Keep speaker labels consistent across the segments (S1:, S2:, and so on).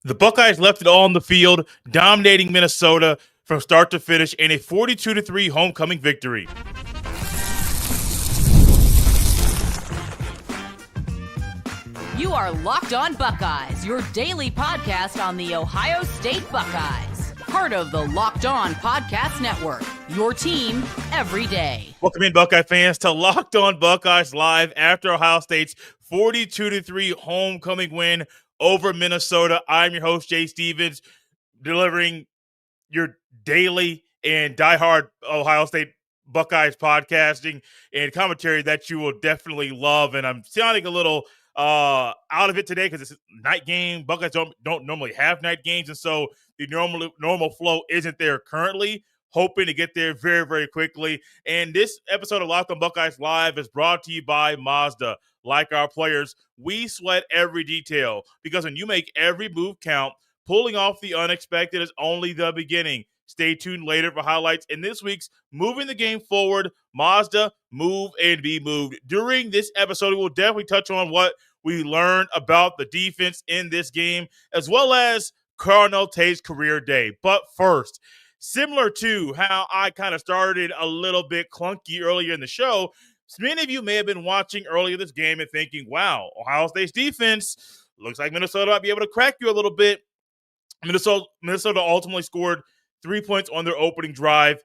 S1: The Buckeyes left it all on the field, dominating Minnesota from start to finish in a 42-3 homecoming victory.
S2: You are Locked On Buckeyes, your daily podcast on the Ohio State Buckeyes. Part of the Locked On Podcast Network, your team every day.
S1: Welcome in, Buckeye fans, to Locked On Buckeyes live after Ohio State's 42-3 homecoming win over Minnesota. I'm your host, Jay Stevens, delivering your daily and diehard Ohio State Buckeyes podcasting and commentary that you will definitely love. And I'm sounding a little out of it today because it's a night game. Buckeyes don't normally have night games, and so the normal flow isn't there currently. Hoping to get there very, very quickly. And this episode of Locked On Buckeyes Live is brought to you by Mazda. Like our players, we sweat every detail because when you make every move count, pulling off the unexpected is only the beginning. Stay tuned later for highlights in this week's Moving the Game Forward, Mazda, Move and Be Moved. During this episode, we will definitely touch on what we learned about the defense in this game, as well as Carnell Tate's career day. But first, similar to how I kind of started a little bit clunky earlier in the show, many of you may have been watching earlier this game and thinking, wow, Ohio State's defense looks like Minnesota might be able to crack you a little bit. Minnesota ultimately scored 3 points on their opening drive,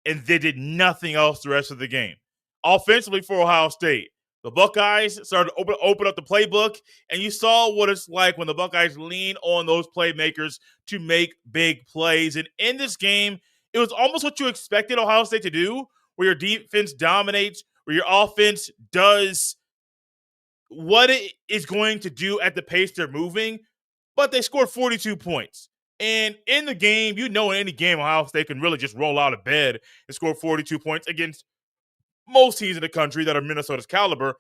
S1: and they did nothing else the rest of the game. Offensively for Ohio State, the Buckeyes started to open up the playbook, and you saw what it's like when the Buckeyes lean on those playmakers to make big plays. And in this game, it was almost what you expected Ohio State to do, where your defense dominates, where your offense does what it is going to do at the pace they're moving, but they scored 42 points. And in the game, in any game, Ohio State can really just roll out of bed and score 42 points against most teams in the country that are Minnesota's caliber.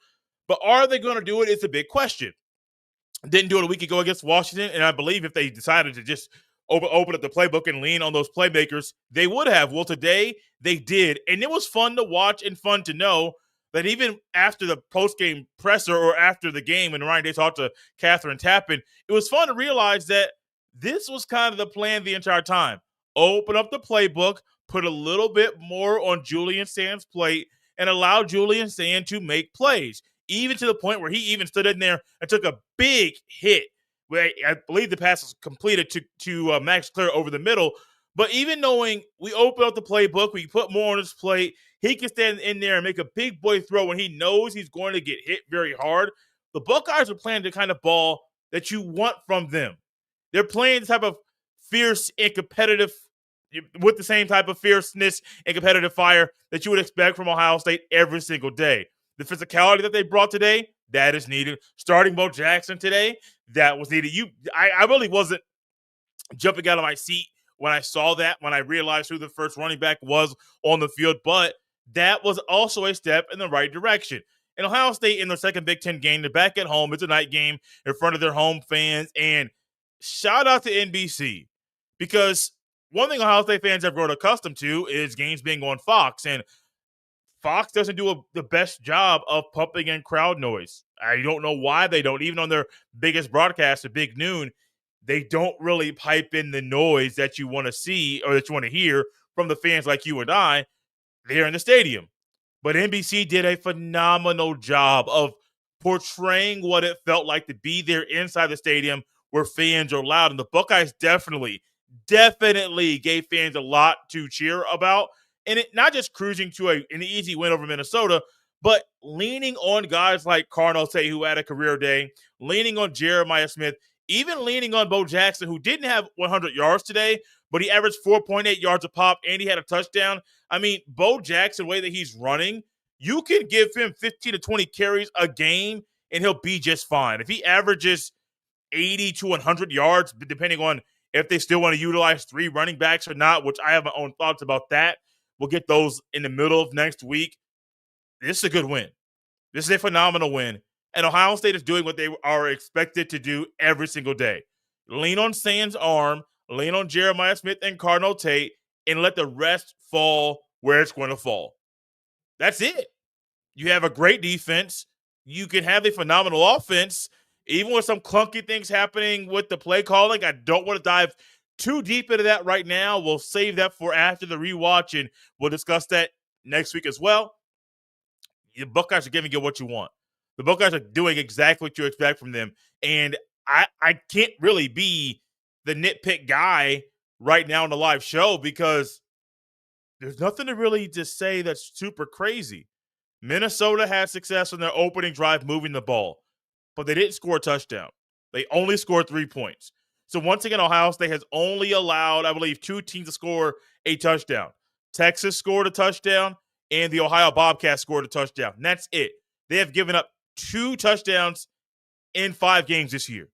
S1: But are they going to do it? It's a big question. Didn't do it a week ago against Washington, and I believe if they decided to just open up the playbook and lean on those playmakers, they would have. Well, today they did, and it was fun to watch and fun to know that even after the post-game presser or after the game when Ryan Day talked to Catherine Tappan, it was fun to realize that this was kind of the plan the entire time. Open up the playbook, put a little bit more on Julian Sayin's plate, and allow Julian Sayin to make plays, even to the point where he even stood in there and took a big hit. Where I believe the pass was completed to Max Clear over the middle. But even knowing we open up the playbook, we put more on his plate, he can stand in there and make a big boy throw when he knows he's going to get hit very hard. The Buckeyes are playing the kind of ball that you want from them. They're playing the type of fierce and competitive, with the same type of fierceness and competitive fire that you would expect from Ohio State every single day. The physicality that they brought today, that is needed. Starting Bo Jackson today, that was needed. I really wasn't jumping out of my seat when I saw that, when I realized who the first running back was on the field, but that was also a step in the right direction. And Ohio State in their second Big Ten game, they're back at home. It's a night game in front of their home fans. And shout out to NBC, because one thing Ohio State fans have grown accustomed to is games being on Fox. And Fox doesn't do the best job of pumping in crowd noise. I don't know why they don't. Even on their biggest broadcast at Big Noon, they don't really pipe in the noise that you want to see or that you want to hear from the fans like you and I there in the stadium. But NBC did a phenomenal job of portraying what it felt like to be there inside the stadium where fans are loud. And the Buckeyes definitely gave fans a lot to cheer about. And it not just cruising to an easy win over Minnesota, but leaning on guys like Carnell Tate, who had a career day, leaning on Jeremiah Smith, even leaning on Bo Jackson, who didn't have 100 yards today, but he averaged 4.8 yards a pop, and he had a touchdown. I mean, Bo Jackson, the way that he's running, you can give him 15 to 20 carries a game, and he'll be just fine. If he averages 80 to 100 yards, depending on if they still want to utilize three running backs or not, which I have my own thoughts about that. We'll get those in the middle of next week. This is a good win. This is a phenomenal win. And Ohio State is doing what they are expected to do every single day. Lean on Sayin's arm, lean on Jeremiah Smith and Carnell Tate, and let the rest fall where it's going to fall. That's it. You have a great defense. You can have a phenomenal offense. even with some clunky things happening with the play calling, I don't want to dive too deep into that right now. We'll save that for after the rewatch, and we'll discuss that next week as well. The Buckeyes are giving you what you want. The Buckeyes are doing exactly what you expect from them. And I can't really be the nitpick guy right now on the live show because there's nothing to really just say that's super crazy. Minnesota had success on their opening drive moving the ball, but they didn't score a touchdown. They only scored 3 points. So once again, Ohio State has only allowed, I believe, 2 teams to score a touchdown. Texas scored a touchdown, and the Ohio Bobcats scored a touchdown. And that's it. They have given up 2 touchdowns in 5 games this year.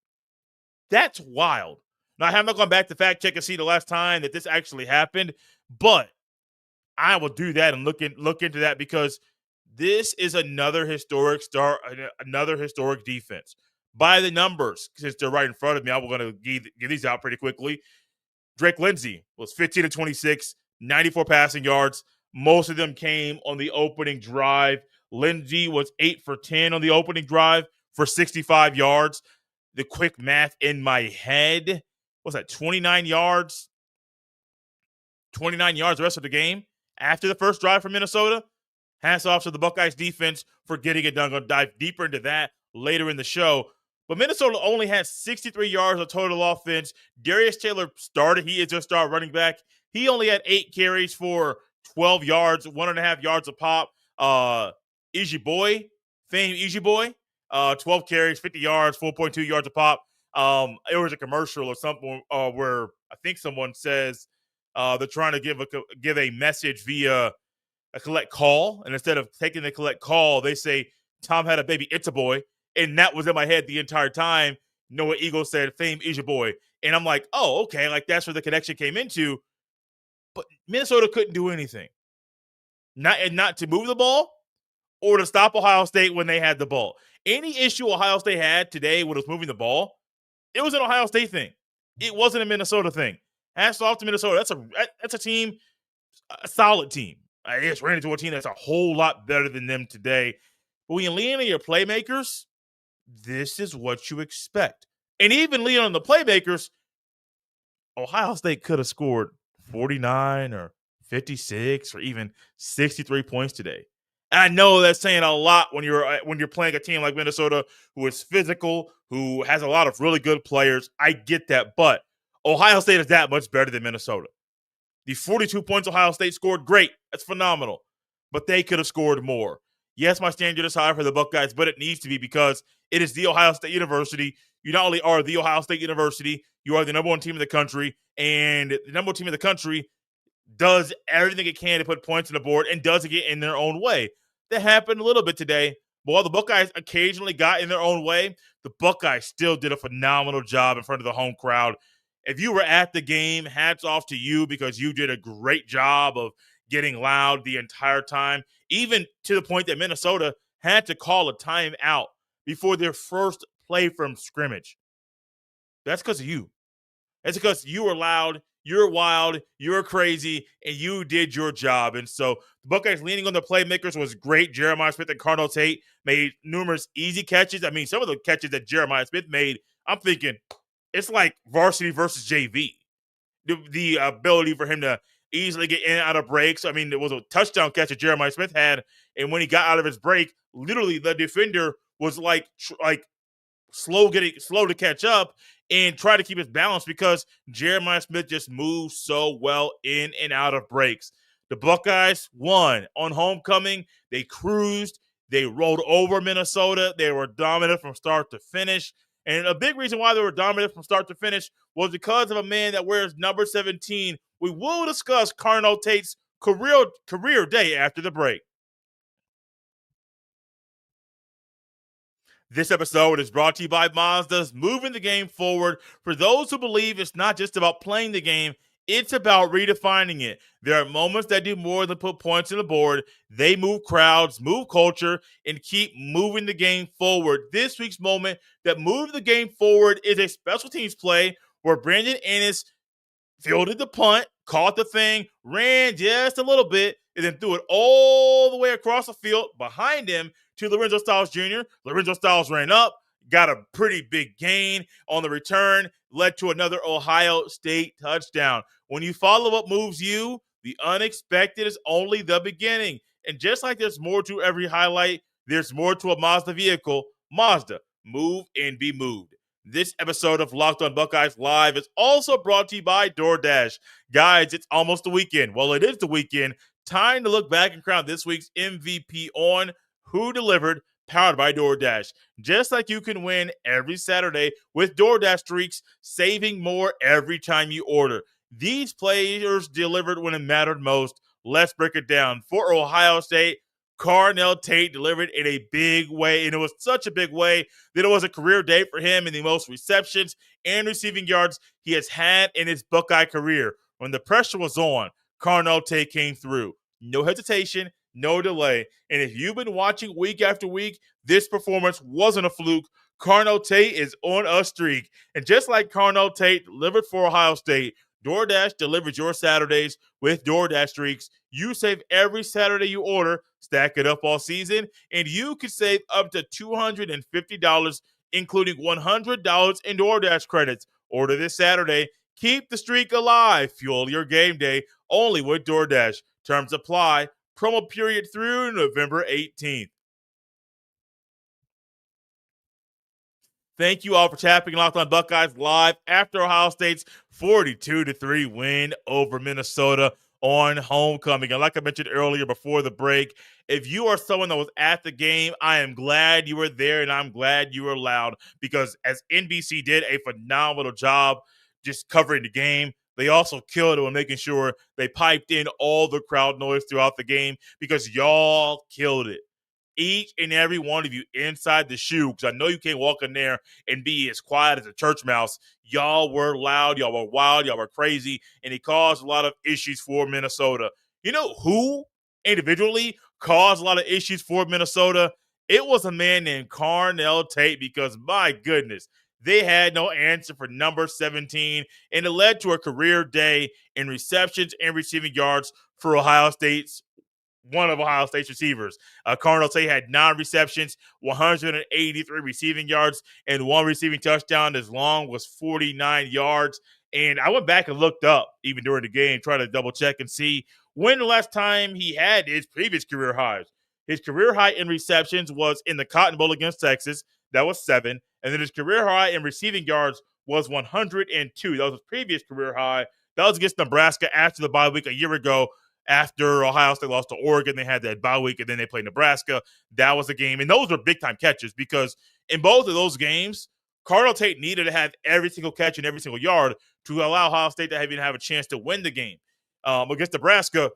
S1: That's wild. Now, I have not gone back to fact check and see the last time that this actually happened, but I will do that and look into that because this is another historic start, another historic defense. By the numbers, since they're right in front of me, I'm going to give these out pretty quickly. Drake Lindsey was 15 to 26, 94 passing yards. Most of them came on the opening drive. Lindsey was 8 for 10 on the opening drive for 65 yards. The quick math in my head, what's that, 29 yards? 29 yards the rest of the game after the first drive from Minnesota. Hats off to the Buckeyes defense for getting it done. I'm going to dive deeper into that later in the show. But Minnesota only had 63 yards of total offense. Darius Taylor started. He is their star running back. He only had 8 carries for 12 yards, 1.5 yards a pop. Easy Boy, 12 carries, 50 yards, 4.2 yards a pop. It was a commercial or something where I think someone says they're trying to give a message via a collect call, and instead of taking the collect call, they say Tom had a baby, it's a boy, and that was in my head the entire time. Noah Eagle said, "Fame is your boy," and I'm like, oh, okay, like that's where the connection came into. But Minnesota couldn't do anything, not to move the ball or to stop Ohio State when they had the ball. Any issue Ohio State had today when it was moving the ball, it was an Ohio State thing. It wasn't a Minnesota thing. Hats off to Minnesota. That's a team, a solid team. I just ran into a team that's a whole lot better than them today. But when you lean on your playmakers, this is what you expect. And even leaning on the playmakers, Ohio State could have scored 49 or 56 or even 63 points today. And I know that's saying a lot when you're playing a team like Minnesota who is physical, who has a lot of really good players. I get that, but Ohio State is that much better than Minnesota. The 42 points Ohio State scored, great. That's phenomenal. But they could have scored more. Yes, my standard is high for the Buckeyes, but it needs to be because it is The Ohio State University. You not only are The Ohio State University, you are the number 1 team in the country, and the number 1 team in the country does everything it can to put points on the board and does it get in their own way. That happened a little bit today. But while the Buckeyes occasionally got in their own way, the Buckeyes still did a phenomenal job in front of the home crowd. If you were at the game, hats off to you because you did a great job of getting loud the entire time, even to the point that Minnesota had to call a timeout before their first play from scrimmage. That's because of you. That's because you were loud, you're wild, you're crazy, and you did your job. And so the Buckeyes leaning on the playmakers was great. Jeremiah Smith and Carnell Tate made numerous easy catches. I mean, some of the catches that Jeremiah Smith made, I'm thinking, it's like varsity versus JV. The ability for him to easily get in and out of breaks. I mean, there was a touchdown catch that Jeremiah Smith had, and when he got out of his break, literally the defender was like slow to catch up and try to keep his balance because Jeremiah Smith just moves so well in and out of breaks. The Buckeyes won on homecoming. They cruised. They rolled over Minnesota. They were dominant from start to finish. And a big reason why they were dominant from start to finish was because of a man that wears number 17. We will discuss Carnell Tate's career day after the break. This episode is brought to you by Mazda's moving the game forward. For those who believe it's not just about playing the game, it's about redefining it. There are moments that do more than put points on the board. They move crowds, move culture, and keep moving the game forward. This week's moment that moved the game forward is a special teams play where Brandon Ennis fielded the punt, caught the thing, ran just a little bit, and then threw it all the way across the field behind him to Lorenzo Styles Jr. Lorenzo Styles ran up, got a pretty big gain on the return, led to another Ohio State touchdown. When you follow what moves you, the unexpected is only the beginning. And just like there's more to every highlight, there's more to a Mazda vehicle. Mazda, move and be moved. This episode of Locked On Buckeyes Live is also brought to you by DoorDash. Guys, it's almost the weekend. Well, it is the weekend. Time to look back and crown this week's MVP on Who Delivered, powered by DoorDash. Just like you can win every Saturday with DoorDash streaks, saving more every time you order. These players delivered when it mattered most. Let's break it down. For Ohio State, Carnell Tate delivered in a big way, and it was such a big way that it was a career day for him in the most receptions and receiving yards he has had in his Buckeye career. When the pressure was on, Carnell Tate came through. No hesitation, no delay. And if you've been watching week after week, this performance wasn't a fluke. Carnell Tate is on a streak. And just like Carnell Tate delivered for Ohio State, DoorDash delivers your Saturdays with DoorDash streaks. You save every Saturday you order, stack it up all season, and you can save up to $250, including $100 in DoorDash credits. Order this Saturday. Keep the streak alive. Fuel your game day only with DoorDash. Terms apply. Promo period through November 18th. Thank you all for tapping Locked On Buckeyes live after Ohio State's 42-3 win over Minnesota on homecoming. And like I mentioned earlier before the break, if you are someone that was at the game, I am glad you were there and I'm glad you were loud, because as NBC did a phenomenal job just covering the game, they also killed it when making sure they piped in all the crowd noise throughout the game, because y'all killed it. Each and every one of you inside the shoe, because I know you can't walk in there and be as quiet as a church mouse. Y'all were loud, y'all were wild, y'all were crazy, and it caused a lot of issues for Minnesota. You know who individually caused a lot of issues for Minnesota? It was a man named Carnell Tate, because my goodness, they had no answer for number 17, and it led to a career day in receptions and receiving yards for one of Ohio State's receivers. Carnell Tate had 9 receptions, 183 receiving yards, and 1 receiving touchdown. His long was 49 yards. And I went back and looked up, even during the game, trying to double check and see when the last time he had his previous career highs. His career high in receptions was in the Cotton Bowl against Texas. That was 7. And then his career high in receiving yards was 102. That was his previous career high. That was against Nebraska after the bye week a year ago. After Ohio State lost to Oregon, they had that bye week, and then they played Nebraska. That was the game. And those were big-time catches, because in both of those games, Carnell Tate needed to have every single catch and every single yard to allow Ohio State to even have a chance to win the game. Against Nebraska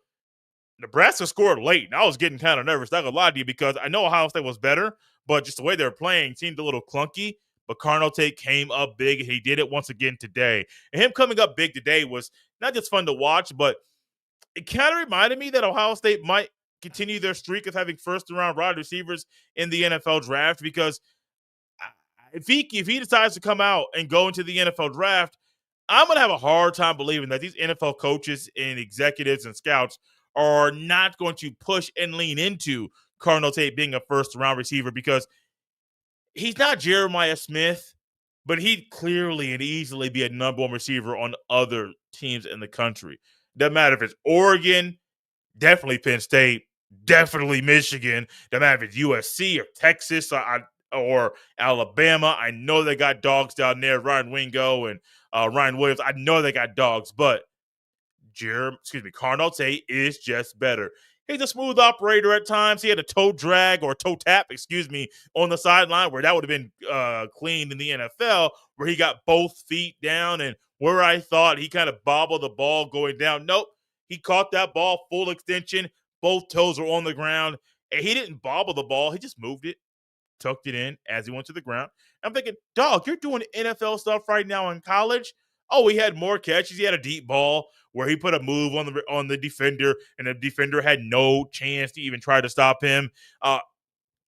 S1: scored late, and I was getting kind of nervous. Not going to lie to you, because I know Ohio State was better, but just the way they were playing seemed a little clunky. But Carnell Tate came up big, and he did it once again today. And him coming up big today was not just fun to watch, but it kind of reminded me that Ohio State might continue their streak of having first-round wide receivers in the NFL draft, because if he decides to come out and go into the NFL draft, I'm going to have a hard time believing that these NFL coaches and executives and scouts are not going to push and lean into Carnell Tate being a first-round receiver, because he's not Jeremiah Smith, but he'd clearly and easily be a number 1 receiver on other teams in the country. Doesn't matter if it's Oregon, definitely Penn State, definitely Michigan. Doesn't matter if it's USC or Texas or Alabama. I know they got dogs down there, Ryan Wingo and Ryan Williams. I know they got dogs, but Carnell Tate is just better. He's a smooth operator at times. He had a toe tap, on the sideline, where that would have been clean in the NFL, where he got both feet down, and where I thought he kind of bobbled the ball going down. Nope. He caught that ball full extension. Both toes were on the ground. And he didn't bobble the ball. He just moved it, tucked it in as he went to the ground. I'm thinking, dog, you're doing NFL stuff right now in college. Oh, he had more catches. He had a deep ball where he put a move on the defender, and the defender had no chance to even try to stop him.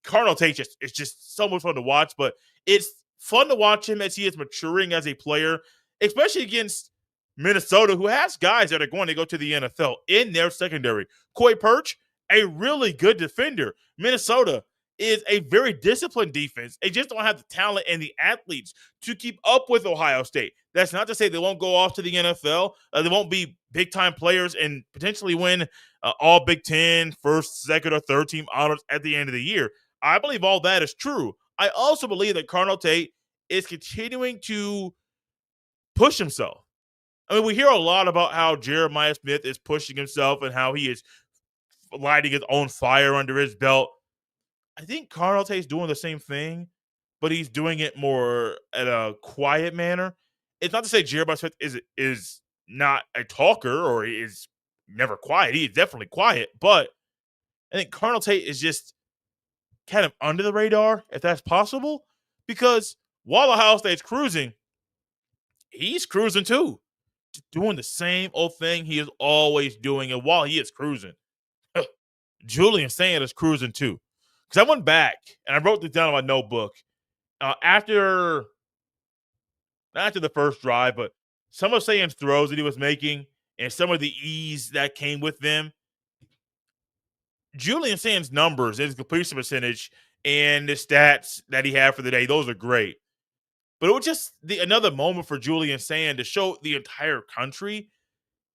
S1: Carnell Tate it's just so much fun to watch, but it's fun to watch him as he is maturing as a player, especially against Minnesota, who has guys that are going to go to the NFL in their secondary. Coy Perch, a really good defender. Minnesota is a very disciplined defense. They just don't have the talent and the athletes to keep up with Ohio State. That's not to say they won't go off to the NFL. They won't be big-time players and potentially win all Big Ten, first, second, or third team honors at the end of the year. I believe all that is true. I also believe that Carnell Tate is continuing to push himself. I mean, we hear a lot about how Jeremiah Smith is pushing himself and how he is lighting his own fire under his belt. I think Carnell Tate's doing the same thing, but he's doing it more at a quiet manner. It's not to say Jeremiah Smith is not a talker or is never quiet. He is definitely quiet, but I think Carnell Tate is just kind of under the radar, if that's possible, because while Ohio State's cruising, he's cruising too, just doing the same old thing he is always doing. And while he is cruising, Julian Sayin is cruising too. Because I went back and I wrote this down in my notebook after not after the first drive, but some of Sayin's throws that he was making and some of the ease that came with them. Julian Sayin's numbers, his completion percentage, and the stats that he had for the day, those are great. But it was just another moment for Julian Sayin to show the entire country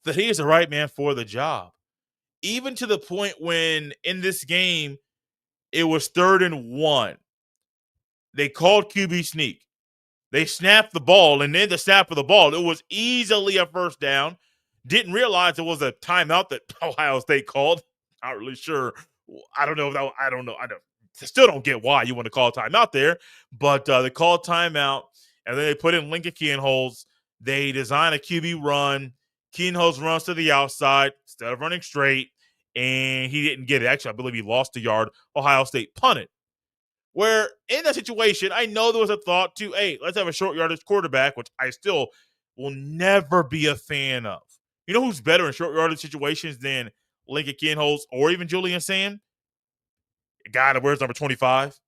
S1: that he is the right man for the job. Even to the point when in this game, it was 3rd and 1. They called QB sneak. They snapped the ball, and in the snap of the ball, it was easily a first down. Didn't realize it was a timeout that Ohio State called. Not really sure. I don't know. I still don't get why you want to call a timeout there, but they called timeout, and then they put in Lincoln Kienholz. They designed a QB run. Kienholz runs to the outside instead of running straight, and he didn't get it. Actually, I believe he lost a yard. Ohio State punted. Where in that situation, I know there was a thought to, hey, let's have a short yardage quarterback, which I still will never be a fan of. You know who's better in short yardage situations than Lincoln Kienholz or even Julian Sayin? A guy that wears number 25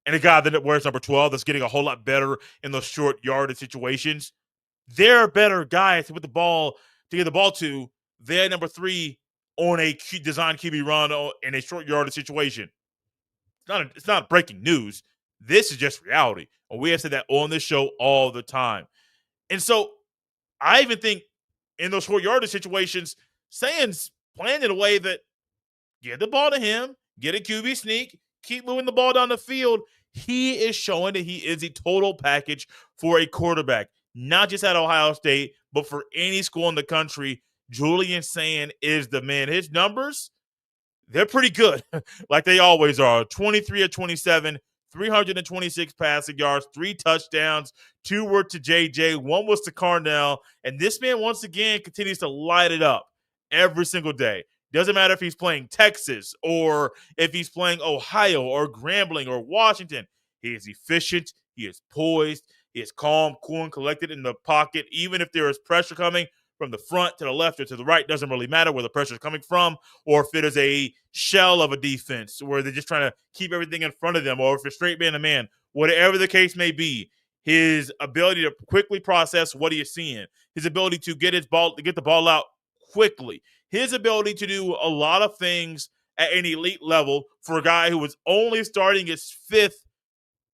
S1: and a guy that wears number 12 that's getting a whole lot better in those short yardage situations. They're better guys to get the ball to. They're number 3 on a design QB run in a short yardage situation. It's not breaking news. This is just reality. And we have said that on this show all the time. And so I even think in those short yardage situations, Sayin's playing in a way that get the ball to him, get a QB sneak, keep moving the ball down the field. He is showing that he is a total package for a quarterback, not just at Ohio State, but for any school in the country. Julian Sayin is the man. His numbers, they're pretty good, like they always are. 23 of 27, 326 passing yards, 3 touchdowns, 2 were to JJ, 1 was to Carnell. And this man, once again, continues to light it up every single day. Doesn't matter if he's playing Texas or if he's playing Ohio or Grambling or Washington. He is efficient. He is poised. He is calm, cool, and collected in the pocket. Even if there is pressure coming from the front to the left or to the right, doesn't really matter where the pressure is coming from, or if it is a shell of a defense where they're just trying to keep everything in front of them, or if it's straight man to man, whatever the case may be. His ability to quickly process what he is seeing, his ability to get the ball out quickly, his ability to do a lot of things at an elite level for a guy who was only starting his 5th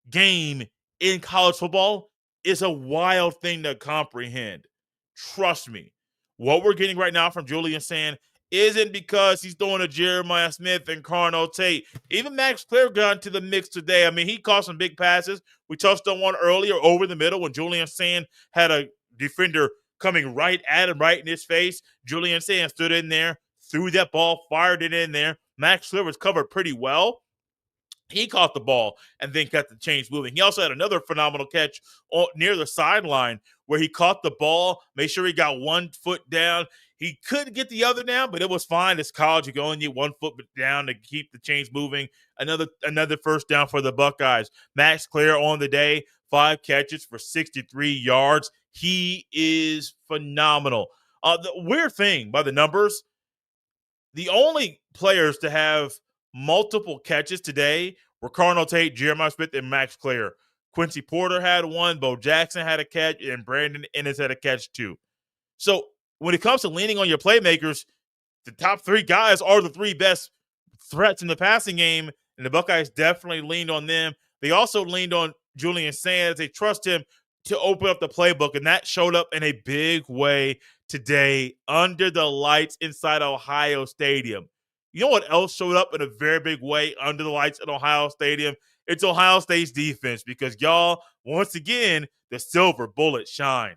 S1: game in college football is a wild thing to comprehend. Trust me, what we're getting right now from Julian Sayin isn't because he's throwing to Jeremiah Smith and Carnell Tate. Even Max Clare got into the mix today. I mean, he caught some big passes. We touched on one earlier over the middle when Julian Sayin had a defender coming right at him, right in his face. Julian Sayin stood in there, threw that ball, fired it in there. Max Clare was covered pretty well. He caught the ball and then kept the chains moving. He also had another phenomenal catch near the sideline where he caught the ball, made sure he got 1 foot down. He couldn't get the other down, but it was fine. It's college. You can only get 1 foot down to keep the chains moving. Another first down for the Buckeyes. Max Clare on the day, 5 catches for 63 yards. He is phenomenal. The weird thing by the numbers, the only players to have multiple catches today were Carnell Tate, Jeremiah Smith, and Max Clare. Quincy Porter had 1, Bo Jackson had a catch, and Brandon Ennis had a catch too. So when it comes to leaning on your playmakers, the top 3 guys are the 3 best threats in the passing game. And the Buckeyes definitely leaned on them. They also leaned on Julian Sayin. They trust him to open up the playbook, and that showed up in a big way today under the lights inside Ohio Stadium. You know what else showed up in a very big way under the lights at Ohio Stadium? It's Ohio State's defense, because y'all, once again, the silver bullet shined.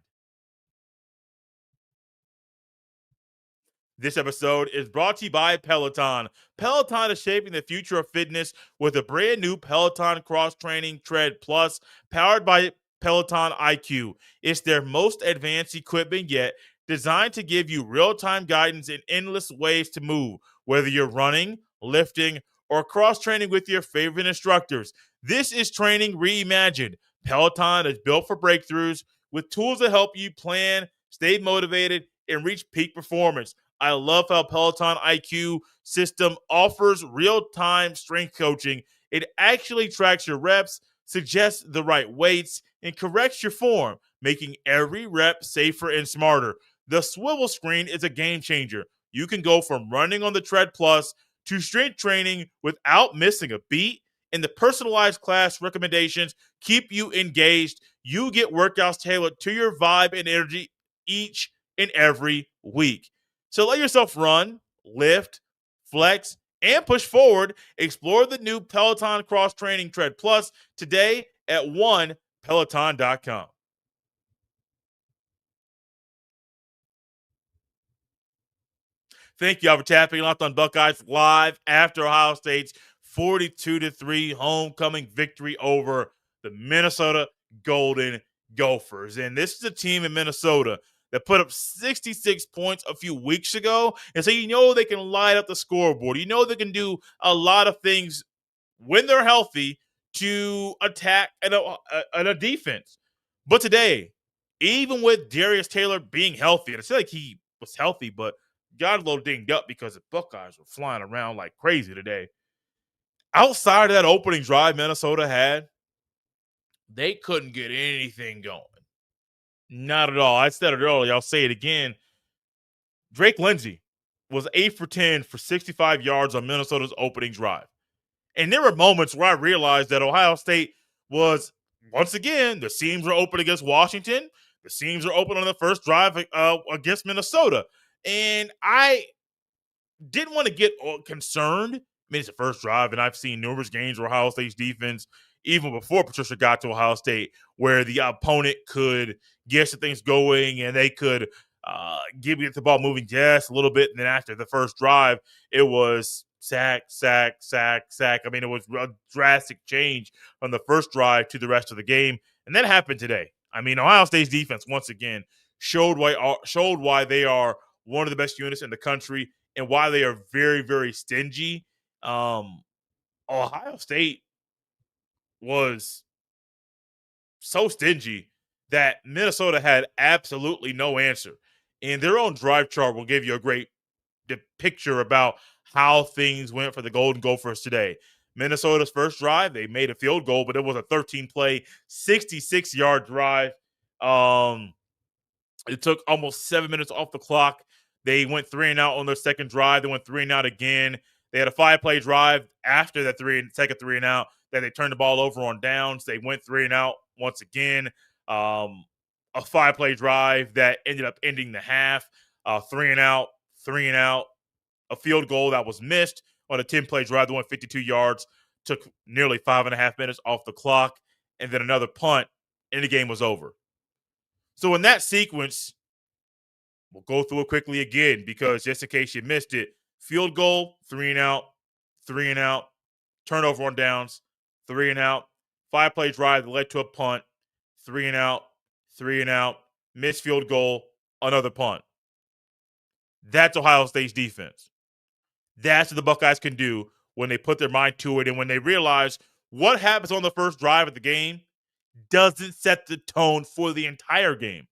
S1: This episode is brought to you by Peloton. Peloton is shaping the future of fitness with a brand new Peloton Cross Training Tread Plus powered by Peloton IQ. It's their most advanced equipment yet, designed to give you real-time guidance and endless ways to move, whether you're running, lifting, or cross-training with your favorite instructors. This is training reimagined. Peloton is built for breakthroughs with tools that help you plan, stay motivated, and reach peak performance. I love how Peloton IQ system offers real-time strength coaching. It actually tracks your reps, suggests the right weights, and corrects your form, making every rep safer and smarter. The swivel screen is a game changer. You can go from running on the Tread Plus to strength training without missing a beat, and the personalized class recommendations keep you engaged. You get workouts tailored to your vibe and energy each and every week. So let yourself run, lift, flex, and push forward. Explore the new Peloton Cross Training Tread Plus today at onepeloton.com. Thank you all for tapping Locked On Buckeyes live after Ohio State's 42-3 homecoming victory over the Minnesota Golden Gophers. And this is a team in Minnesota that put up 66 points a few weeks ago. And so you know they can light up the scoreboard. You know they can do a lot of things when they're healthy to attack a defense. But today, even with Darius Taylor being healthy, and I feel like he was healthy, but got a little dinged up because the Buckeyes were flying around like crazy today. Outside of that opening drive Minnesota had, they couldn't get anything going. Not at all. I said it earlier. I'll say it again. Drake Lindsey was 8 for 10 for 65 yards on Minnesota's opening drive. And there were moments where I realized that Ohio State was, once again, the seams are open against Washington. The seams are open on the first drive against Minnesota. And I didn't want to get concerned. I mean, it's the first drive, and I've seen numerous games where Ohio State's defense, even before Patricia got to Ohio State, where the opponent could get some things going and they could get the ball moving just a little bit. And then after the first drive, it was sack, sack, sack, sack. I mean, it was a drastic change from the first drive to the rest of the game. And that happened today. I mean, Ohio State's defense, once again, showed why they are one of the best units in the country and why they are very, very stingy. Ohio State was so stingy that Minnesota had absolutely no answer. And their own drive chart will give you a great picture about how things went for the Golden Gophers today. Minnesota's first drive, they made a field goal, but it was a 13-play, 66-yard drive. It took almost 7 minutes off the clock. They went 3-and-out on their second drive. They went 3-and-out again. They had a 5-play drive after that second 3-and-out that they turned the ball over on downs. They went 3-and-out once again. A 5-play drive that ended up ending the half. 3-and-out, 3-and-out. A field goal that was missed on a 10-play drive that went 52 yards. Took nearly 5.5 minutes off the clock. And then another punt, and the game was over. So in that sequence, we'll go through it quickly again because just in case you missed it, field goal, 3-and-out, 3-and-out, turnover on downs, 3-and-out, 5-play drive that led to a punt, 3-and-out, 3-and-out, missed field goal, another punt. That's Ohio State's defense. That's what the Buckeyes can do when they put their mind to it and when they realize what happens on the first drive of the game doesn't set the tone for the entire game.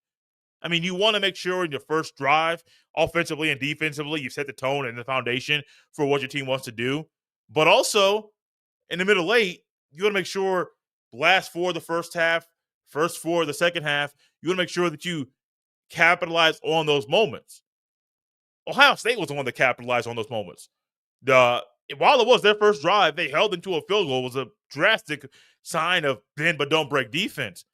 S1: I mean, you want to make sure in your first drive, offensively and defensively, you set the tone and the foundation for what your team wants to do. But also, in the middle late, you want to make sure last 4 of the first half, first 4 of the second half, you want to make sure that you capitalize on those moments. Ohio State was the one that capitalized on those moments. while it was their first drive, they held into a field goal. It was a drastic sign of bend but don't break defense.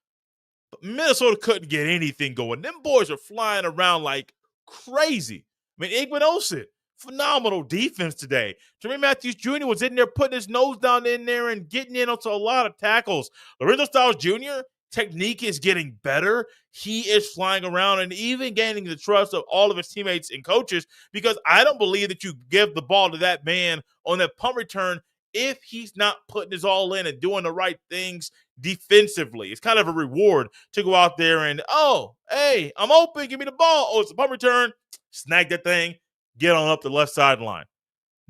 S1: But Minnesota couldn't get anything going. Them boys are flying around like crazy. I mean, Igman Olsen, phenomenal defense today. Jermaine Matthews Jr. was in there putting his nose down in there and getting in onto a lot of tackles. Lorenzo Styles Jr., technique is getting better. He is flying around and even gaining the trust of all of his teammates and coaches, because I don't believe that you give the ball to that man on that punt return if he's not putting his all in and doing the right things defensively. It's kind of a reward to go out there and, oh, hey, I'm open, give me the ball. Oh, it's a punt return. Snag that thing, get on up the left sideline.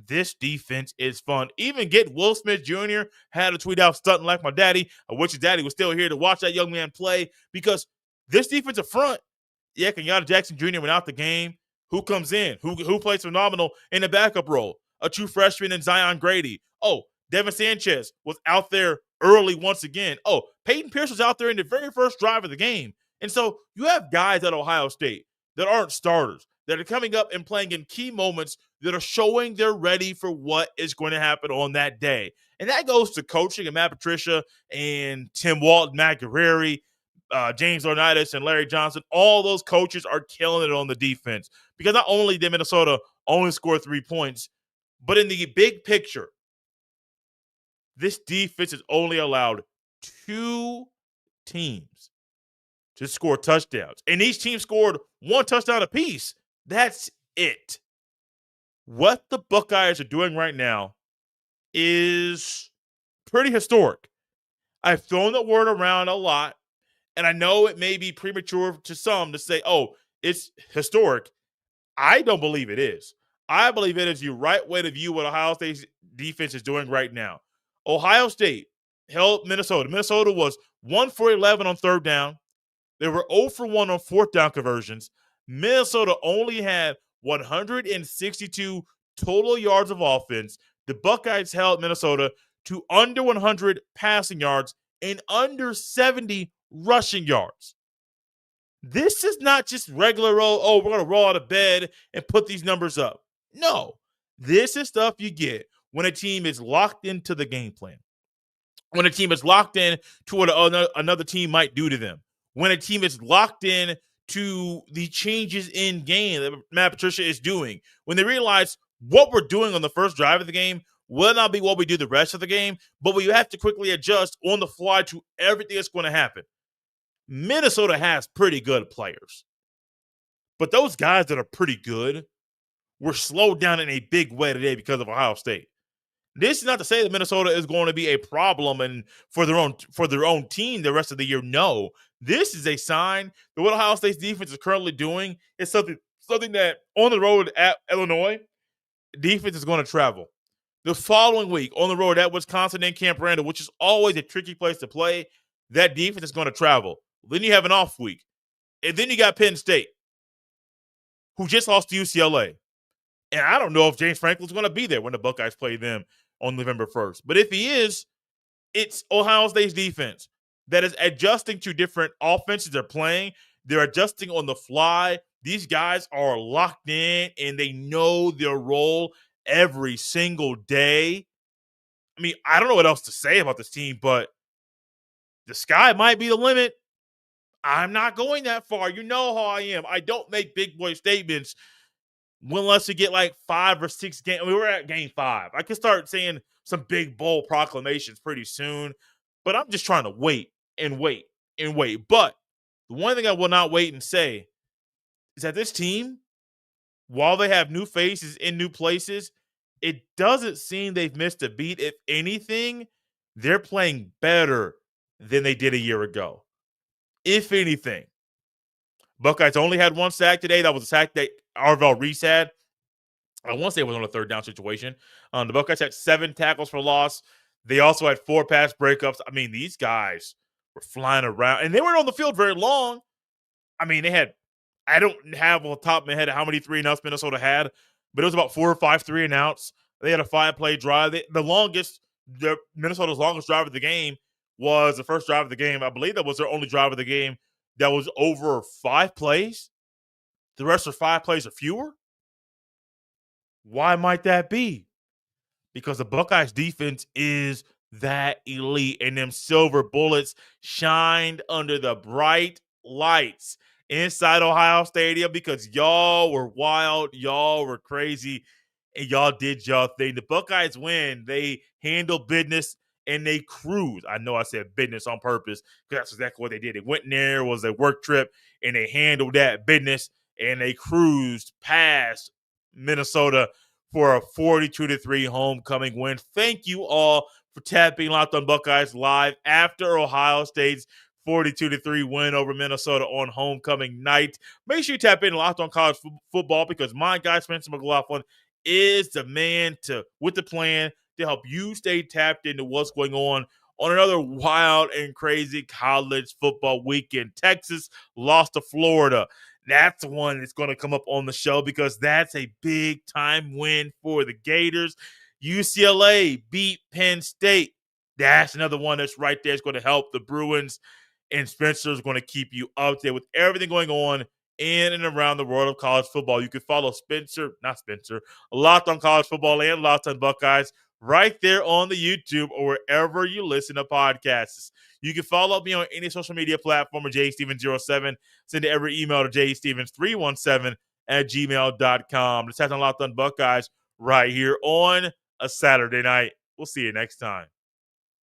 S1: This defense is fun. Even get Will Smith Jr. had a tweet out stunting like my daddy. I wish his daddy was still here to watch that young man play, because this defensive front, yeah, Kenyatta Jackson Jr. went out the game. Who comes in? Who plays phenomenal in the backup role? A true freshman in Zion Grady. Oh, Devin Sanchez was out there early once again. Oh, Peyton Pierce was out there in the very first drive of the game. And so you have guys at Ohio State that aren't starters, that are coming up and playing in key moments, that are showing they're ready for what is going to happen on that day. And that goes to coaching and Matt Patricia and Tim Walton, Matt Guerrieri, James Laurinaitis, and Larry Johnson. All those coaches are killing it on the defense, because not only did Minnesota only score 3 points, but in the big picture, this defense has only allowed 2 teams to score touchdowns. And each team scored 1 touchdown apiece. That's it. What the Buckeyes are doing right now is pretty historic. I've thrown the word around a lot, and I know it may be premature to some to say, oh, it's historic. I don't believe it is. I believe it is the right way to view what Ohio State's defense is doing right now. Ohio State held Minnesota. Minnesota was 1 for 11 on third down. They were 0 for 1 on fourth down conversions. Minnesota only had 162 total yards of offense. The Buckeyes held Minnesota to under 100 passing yards and under 70 rushing yards. This is not just regular, we're going to roll out of bed and put these numbers up. No, this is stuff you get when a team is locked into the game plan, when a team is locked in to what another team might do to them, when a team is locked in to the changes in game that Matt Patricia is doing, when they realize what we're doing on the first drive of the game will not be what we do the rest of the game, but we have to quickly adjust on the fly to everything that's going to happen. Minnesota has pretty good players, but those guys that are pretty good were slowed down in a big way today because of Ohio State. This is not to say that Minnesota is going to be a problem and for their own team the rest of the year. No, this is a sign that what Ohio State's defense is currently doing is something that on the road at Illinois, defense is going to travel. The following week on the road at Wisconsin and Camp Randall, which is always a tricky place to play, that defense is going to travel. Then you have an off week. And then you got Penn State, who just lost to UCLA. And I don't know if James Franklin's going to be there when the Buckeyes play them on November 1st. But if he is, it's Ohio State's defense that is adjusting to different offenses they're playing. They're adjusting on the fly. These guys are locked in, and they know their role every single day. I mean, I don't know what else to say about this team, but the sky might be the limit. I'm not going that far. You know how I am. I don't make big boy statements unless we get like 5 or 6 games. I mean, we're at game 5. I can start saying some big, bold proclamations pretty soon, but I'm just trying to wait and wait and wait. But the one thing I will not wait and say is that this team, while they have new faces in new places, it doesn't seem they've missed a beat. If anything, they're playing better than they did a year ago. If anything. Buckeyes only had 1 sack today. That was a sack that Arvell Reese had. I want to say it was on a third down situation. The Buckeyes had 7 tackles for loss. They also had 4 pass breakups. I mean, these guys were flying around, and they weren't on the field very long. I mean, I don't have on the top of my head how many 3-and-outs Minnesota had, but it was about 4 or 5 3-and-outs. They had a 5-play drive. Minnesota's longest drive of the game was the first drive of the game. I believe that was their only drive of the game that was over 5 plays. The rest are 5 plays or fewer. Why might that be? because the Buckeyes defense is that elite, and them silver bullets shined under the bright lights inside Ohio Stadium because y'all were wild, y'all were crazy, and y'all did y'all thing. The Buckeyes win. They handle business and they cruise. I know I said business on purpose because that's exactly what they did. They went in there, it was a work trip, and they handled that business, and they cruised past Minnesota for a 42-3 homecoming win. Thank you all for tapping Locked On Buckeyes live after Ohio State's 42-3 win over Minnesota on homecoming night. Make sure you tap in Locked On College Football because my guy Spencer McLaughlin is the man with the plan to help you stay tapped into what's going on another wild and crazy college football weekend. Texas lost to Florida. That's the one that's going to come up on the show because that's a big-time win for the Gators. UCLA beat Penn State. That's another one that's right there. It's going to help the Bruins, and Spencer's going to keep you up there with everything going on in and around the world of college football. You can follow Locked On College Football and Locked On Buckeyes right there on the YouTube or wherever you listen to podcasts. You can follow me on any social media platform or jstevens07. Send every email to jstevens317@gmail.com. Let's have Locked On Buckeyes right here on a Saturday night. We'll see you next time.